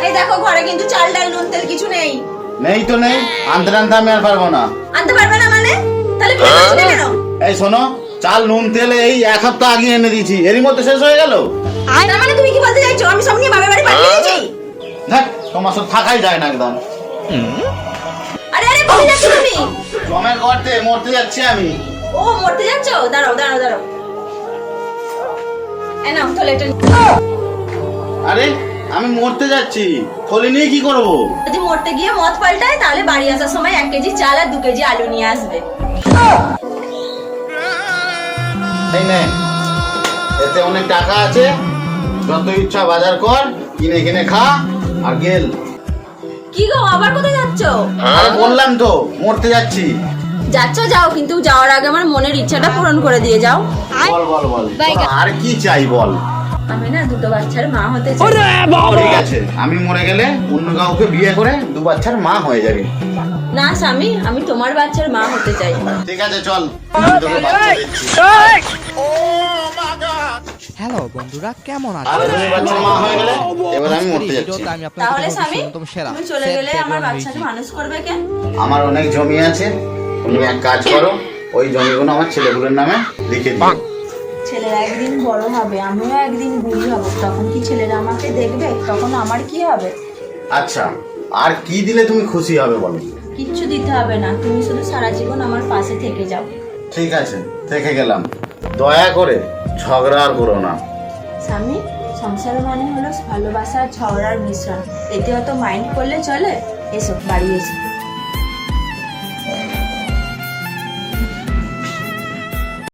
এই দেখো ঘরে কিন্তু চাল ডাল নুন তেল কিছু নেই। নেই তো নেই, আনতে আনতে আমি আর পারবো না। আনতে পারবে না মানে? তাহলে বিয়ে করছো না কেন? এই শোনো, চাল নুন তেল এই এক সপ্তাহ আগে এনে দিয়েছি, এরই মধ্যে শেষ হয়ে গেল। তার মানে তুমি কি বলতে চাইছো আমি সব নিয়ে বাবার বাড়ি পাঠিয়ে দিয়েছি? দেখ তোমার সাথে থাকাই যায় না একদম। আরে আরে কোথায় যাচ্ছ তুমি? জমের গর্তে মরতে যাচ্ছি আমি। ও মরতে যাচ্ছ? দাঁড়াও দাঁড়াও দাঁড়াও। এ নাও তাহলে এটা। আরে আমি মরতে যাচ্ছি, থলি নিয়ে কি করব? যদি মরতে গিয়ে মদ পাল্টায় তাহলে বাড়ি আসার সময় 1 কেজি চাল আর 2 কেজি আলু নিয়ে আসবে। এই নে, এতে অনেক টাকা আছে, যত ইচ্ছা বাজার কর, কিনে কিনে খা আর গেল। কি গো আবার কোথায় যাচ্ছ? আরে বললাম তো মরতে যাচ্ছি। যাচ্ছ যাও, কিন্তু যাওয়ার আগে আমার মনের ইচ্ছাটা পূরণ করে দিয়ে যাও। বল বল বল, আর কি চাই বল। আমি না 2 বাচ্চার মা হতে চাই। ঠিক আছে, আমি মরে গেলে অন্য কাউকে বিয়ে করে 2 বাচ্চার মা হয়ে যাবি। না স্বামী, আমি তোমার বাচ্চার মা হতে চাই। ঠিক আছে চল, আমি তোকে বাচ্চা দিচ্ছি। হ্যালো বন্ধুরা, কেমন আর আছেন? তুমি বাচ্চার মা হয়ে গেলে এবার আমি মরতে যাচ্ছি। ভিডিওতে আমি আপনাদের তাহলে জন্য স্বামী অন্যতম সেরা তুমি চলে গেলে আমার বাচ্চাকে মানুষ করবে কে? আমার অনেক জমি আছে, তুমি এক কাজ করো, ওই জমিগুলো আমার ছেলেগুলোর নামে লিখে দিও। ছেলেরা একদিন বড় হবে, আমিও একদিন বুড়ি হব, তখন কি ছেলেরা আমাকে দেখবে? তখন আমার কি হবে? আচ্ছা, আর কি দিলে তুমি খুশি হবে বলো? কিচ্ছু দিতে হবে না, তুমি শুধু সারা জীবন আমার পাশে থেকে যাও। ঠিক আছে, থেকে গেলাম। দয়া করে ঝগড়া আর করো না। স্বামী, সংসার মানে হলো ভালোবাসা আর ঝগড়ার মিশ্রণ, এতে অত মাইন্ড করলে চলে? এসো বাড়ি এসো।